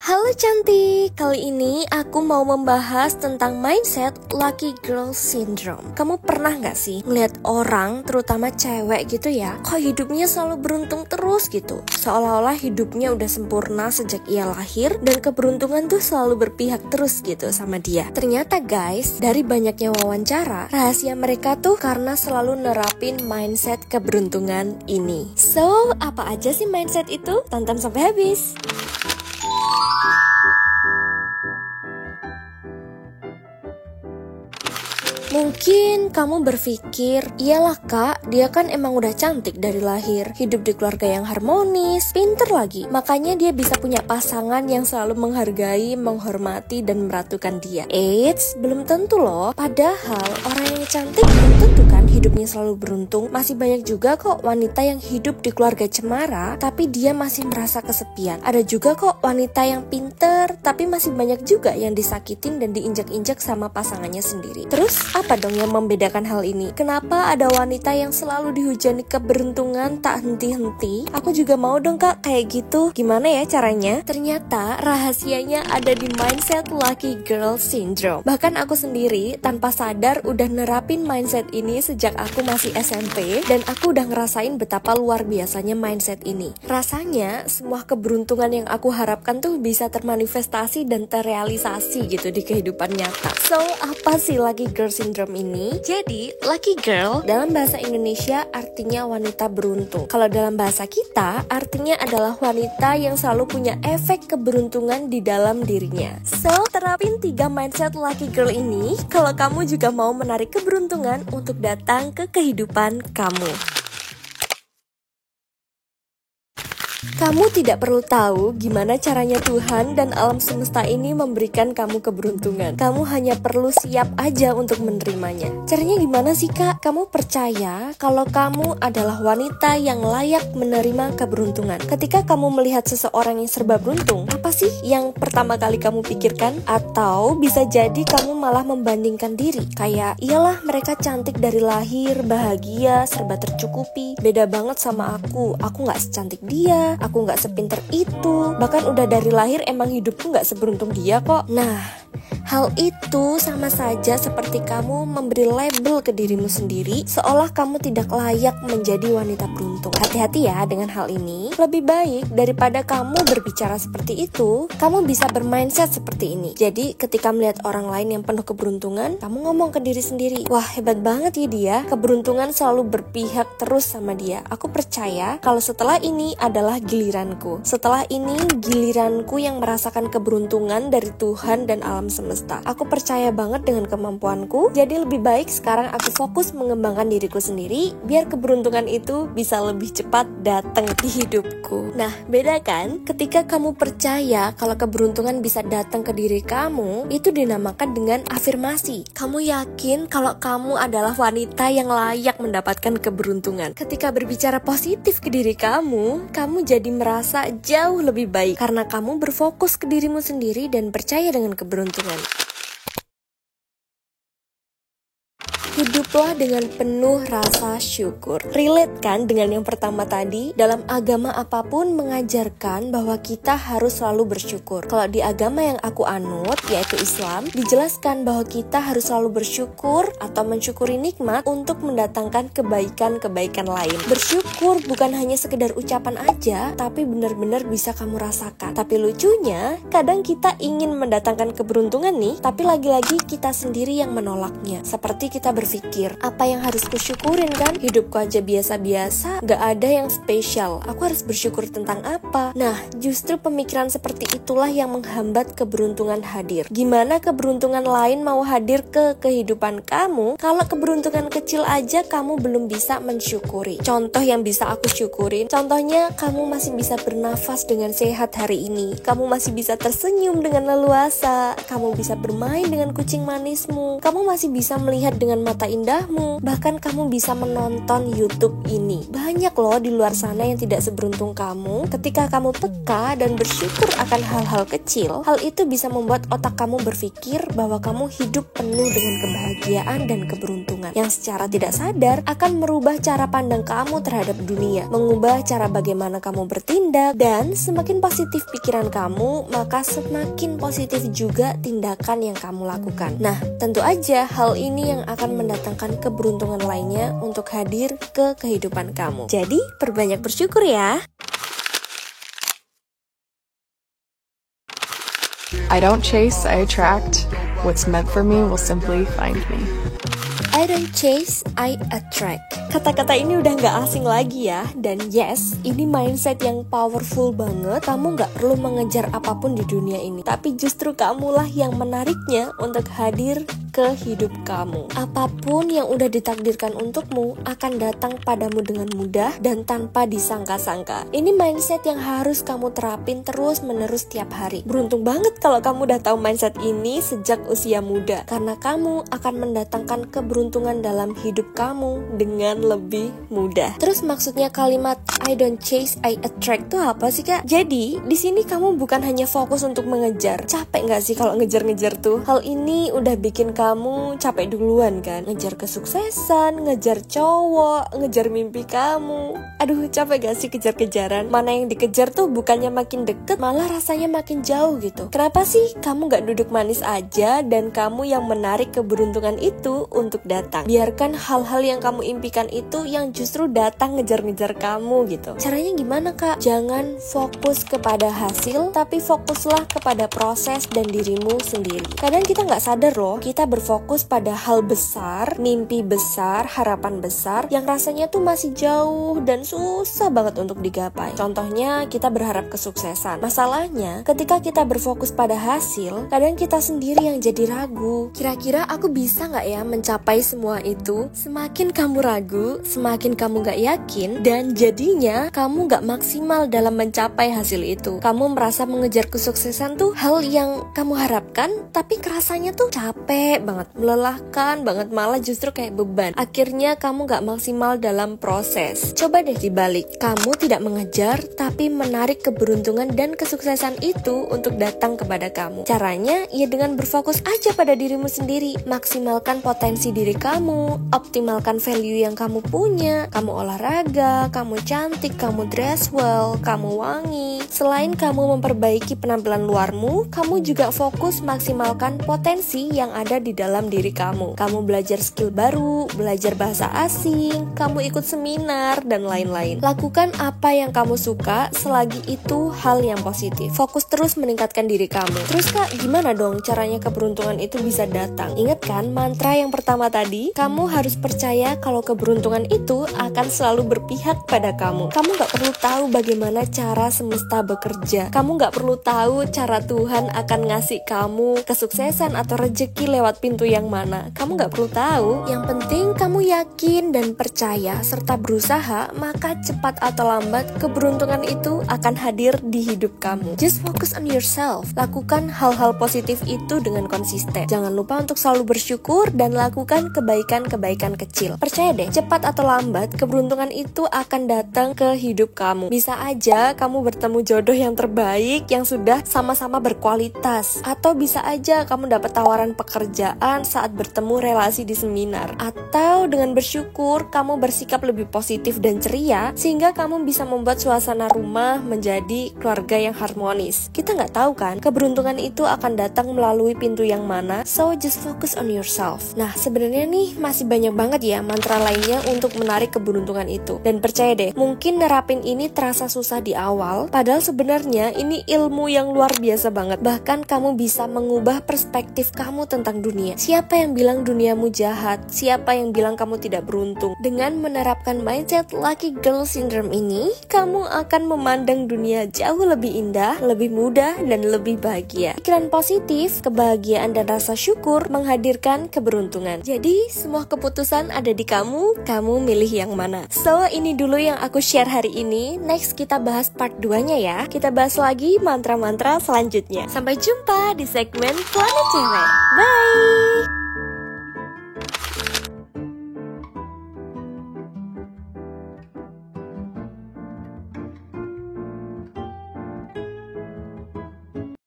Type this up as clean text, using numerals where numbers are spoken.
Halo cantik, kali ini aku mau membahas tentang mindset lucky girl syndrome. Kamu pernah gak sih ngeliat orang, terutama cewek gitu ya, kok hidupnya selalu beruntung terus gitu? Seolah-olah hidupnya udah sempurna sejak ia lahir dan keberuntungan tuh selalu berpihak terus gitu sama dia. Ternyata guys, dari banyaknya wawancara, rahasia mereka tuh karena selalu nerapin mindset keberuntungan ini. So, apa aja sih mindset itu? Tonton sampai habis. Mungkin kamu berpikir, iyalah kak, dia kan emang udah cantik dari lahir, hidup di keluarga yang harmonis, pinter lagi, makanya dia bisa punya pasangan yang selalu menghargai, menghormati, dan meratukan dia. Eits, belum tentu loh. Padahal orang yang cantik belum tentu kan hidupnya selalu beruntung. Masih banyak juga kok wanita yang hidup di keluarga cemara, tapi dia masih merasa kesepian. Ada juga kok wanita yang pinter, tapi masih banyak juga yang disakitin dan diinjak-injak sama pasangannya sendiri. Terus apa dong yang membedakan hal ini? Kenapa ada wanita yang selalu dihujani keberuntungan tak henti-henti? Aku juga mau dong kak kayak gitu. Gimana ya caranya? Ternyata rahasianya ada di mindset lucky girl syndrome. Bahkan aku sendiri tanpa sadar udah nerapin mindset ini sejak aku masih SMP, dan aku udah ngerasain betapa luar biasanya mindset ini. Rasanya semua keberuntungan yang aku harapkan tuh bisa termanifestasi dan terrealisasi gitu di kehidupan nyata. So, apa sih lucky girl syndrome ini? Jadi, lucky girl dalam bahasa Indonesia artinya wanita beruntung. Kalau dalam bahasa kita, artinya adalah wanita yang selalu punya efek keberuntungan di dalam dirinya. So, terapin 3 mindset lucky girl ini kalau kamu juga mau menarik keberuntungan untuk datang ke kehidupan kamu. Kamu tidak perlu tahu gimana caranya Tuhan dan alam semesta ini memberikan kamu keberuntungan. Kamu hanya perlu siap aja untuk menerimanya. Caranya gimana sih kak? Kamu percaya kalau kamu adalah wanita yang layak menerima keberuntungan. Ketika kamu melihat seseorang yang serba beruntung, apa sih yang pertama kali kamu pikirkan? Atau bisa jadi kamu malah membandingkan diri. Kayak, iyalah mereka cantik dari lahir, bahagia, serba tercukupi. Beda banget sama aku gak secantik dia, aku gak sepinter itu, bahkan udah dari lahir emang hidupku gak seberuntung dia kok. Nah, hal itu sama saja seperti kamu memberi label ke dirimu sendiri seolah kamu tidak layak menjadi wanita beruntung. Hati-hati ya dengan hal ini. Lebih baik daripada kamu berbicara seperti itu, kamu bisa bermindset seperti ini. Jadi ketika melihat orang lain yang penuh keberuntungan, kamu ngomong ke diri sendiri, wah hebat banget ya dia, keberuntungan selalu berpihak terus sama dia. Aku percaya kalau setelah ini adalah giliranku. Setelah ini giliranku yang merasakan keberuntungan dari Tuhan dan alam semesta. Aku percaya banget dengan kemampuanku. Jadi lebih baik sekarang aku fokus mengembangkan diriku sendiri biar keberuntungan itu bisa lebih cepat datang di hidupku. Nah, beda kan? Ketika kamu percaya kalau keberuntungan bisa datang ke diri kamu, itu dinamakan dengan afirmasi. Kamu yakin kalau kamu adalah wanita yang layak mendapatkan keberuntungan. Ketika berbicara positif ke diri kamu jadi merasa jauh lebih baik karena kamu berfokus ke dirimu sendiri dan percaya dengan keberuntungan. Hiduplah dengan penuh rasa syukur. Relate kan dengan yang pertama tadi? Dalam agama apapun mengajarkan bahwa kita harus selalu bersyukur. Kalau di agama yang aku anut, yaitu Islam, dijelaskan bahwa kita harus selalu bersyukur atau mensyukuri nikmat untuk mendatangkan kebaikan-kebaikan lain. Bersyukur bukan hanya sekedar ucapan aja, tapi benar-benar bisa kamu rasakan. Tapi lucunya, kadang kita ingin mendatangkan keberuntungan nih, tapi lagi-lagi kita sendiri yang menolaknya. Seperti kita berpikir, apa yang harus kusyukurin kan? Hidupku aja biasa-biasa, gak ada yang spesial. Aku harus bersyukur tentang apa? Nah, justru pemikiran seperti itulah yang menghambat keberuntungan hadir. Gimana keberuntungan lain mau hadir ke kehidupan kamu kalau keberuntungan kecil aja kamu belum bisa mensyukuri? Contoh yang bisa aku syukurin, contohnya kamu masih bisa bernafas dengan sehat hari ini. Kamu masih bisa tersenyum dengan leluasa. Kamu bisa bermain dengan kucing manismu. Kamu masih bisa melihat dengan mata terindahmu. Bahkan kamu bisa menonton YouTube ini. Banyak loh di luar sana yang tidak seberuntung kamu. Ketika kamu peka dan bersyukur akan hal-hal kecil, hal itu bisa membuat otak kamu berpikir bahwa kamu hidup penuh dengan kebahagiaan dan keberuntungan, yang secara tidak sadar akan merubah cara pandang kamu terhadap dunia, mengubah cara bagaimana kamu bertindak, dan semakin positif pikiran kamu, maka semakin positif juga tindakan yang kamu lakukan. Nah, tentu aja hal ini yang akan mendatangkan keberuntungan lainnya untuk hadir ke kehidupan kamu. Jadi, perbanyak bersyukur ya. I don't chase, I attract. What's meant for me will simply find me. I don't chase, I attract. Kata-kata ini udah gak asing lagi ya. Dan yes, ini mindset yang powerful banget. Kamu gak perlu mengejar apapun di dunia ini, tapi justru kamulah yang menariknya untuk hadir ke hidup kamu. Apapun yang udah ditakdirkan untukmu akan datang padamu dengan mudah dan tanpa disangka-sangka. Ini mindset yang harus kamu terapin terus-menerus tiap hari. Beruntung banget kalau kamu udah tahu mindset ini sejak usia muda, karena kamu akan mendatangkan keberuntungan dalam hidup kamu dengan lebih mudah. Terus maksudnya kalimat I don't chase, I attract itu apa sih kak? Jadi di sini kamu bukan hanya fokus untuk mengejar. Capek nggak sih kalau ngejar-ngejar tuh? Hal ini udah bikin kamu capek duluan kan? Ngejar kesuksesan, ngejar cowok, ngejar mimpi kamu. Aduh, capek gak sih kejar-kejaran? Mana yang dikejar tuh bukannya makin deket, malah rasanya makin jauh gitu. Kenapa sih kamu gak duduk manis aja dan kamu yang menarik keberuntungan itu untuk datang? Biarkan hal-hal yang kamu impikan itu yang justru datang ngejar-ngejar kamu gitu. Caranya gimana kak? Jangan fokus kepada hasil, tapi fokuslah kepada proses dan dirimu sendiri. Kadang kita gak sadar loh, kita berfokus pada hal besar, mimpi besar, harapan besar yang rasanya tuh masih jauh dan susah banget untuk digapai. Contohnya kita berharap kesuksesan. Masalahnya ketika kita berfokus pada hasil, kadang kita sendiri yang jadi ragu. Kira-kira aku bisa gak ya mencapai semua itu? Semakin kamu ragu, semakin kamu gak yakin, dan jadinya kamu gak maksimal dalam mencapai hasil itu. Kamu merasa mengejar kesuksesan tuh hal yang kamu harapkan, tapi kerasanya tuh capek banget, melelahkan banget, malah justru kayak beban. Akhirnya kamu gak maksimal dalam proses. Coba deh dibalik, kamu tidak mengejar, tapi menarik keberuntungan dan kesuksesan itu untuk datang kepada kamu. Caranya, ya dengan berfokus aja pada dirimu sendiri. Maksimalkan potensi diri kamu, optimalkan value yang kamu punya. Kamu olahraga, kamu cantik, kamu dress well, kamu wangi. Selain kamu memperbaiki penampilan luarmu, kamu juga fokus maksimalkan potensi yang ada di dalam diri kamu. Kamu belajar skill baru, belajar bahasa asing, kamu ikut seminar, dan lain-lain. Lakukan apa yang kamu suka selagi itu hal yang positif. Fokus terus meningkatkan diri kamu. Terus kak, gimana dong caranya keberuntungan itu bisa datang? Ingat kan mantra yang pertama tadi? Kamu harus percaya kalau keberuntungan itu akan selalu berpihak pada kamu. Kamu gak perlu tahu bagaimana cara semesta bekerja. Kamu gak perlu tahu cara Tuhan akan ngasih kamu kesuksesan atau rezeki lewat pintu yang mana. Kamu gak perlu tahu. Yang penting kamu yakin dan percaya serta berusaha, maka cepat atau lambat keberuntungan itu akan hadir di hidup kamu. Just focus on yourself. Lakukan hal-hal positif itu dengan konsisten. Jangan lupa untuk selalu bersyukur dan lakukan kebaikan-kebaikan kecil. Percaya deh, cepat atau lambat keberuntungan itu akan datang ke hidup kamu. Bisa aja kamu bertemu jodoh yang terbaik yang sudah sama-sama berkualitas, atau bisa aja kamu dapat tawaran pekerjaan saat bertemu relasi di seminar, atau dengan bersyukur kamu bersikap lebih positif dan ceria sehingga kamu bisa membuat suasana rumah menjadi keluarga yang harmonis. Kita nggak tahu kan keberuntungan itu akan datang melalui pintu yang mana, so just focus on yourself. Nah sebenarnya nih masih banyak banget ya mantra lainnya untuk menarik keberuntungan itu, dan percaya deh mungkin nerapin ini terasa susah di awal, padahal sebenarnya ini ilmu yang luar biasa banget. Bahkan kamu bisa mengubah perspektif kamu tentang dunia. Siapa yang bilang duniamu jahat? Siapa yang bilang kamu tidak beruntung? Dengan menerapkan mindset Lucky Girl Syndrome ini, kamu akan memandang dunia jauh lebih indah, lebih mudah, dan lebih bahagia. Pikiran positif, kebahagiaan, dan rasa syukur menghadirkan keberuntungan. Jadi semua keputusan ada di kamu milih yang mana. So ini dulu yang aku share hari ini. Next kita bahas part 2-nya ya. Kita bahas lagi mantra-mantra selanjutnya. Sampai jumpa di segmen Planet Cewek. Bye!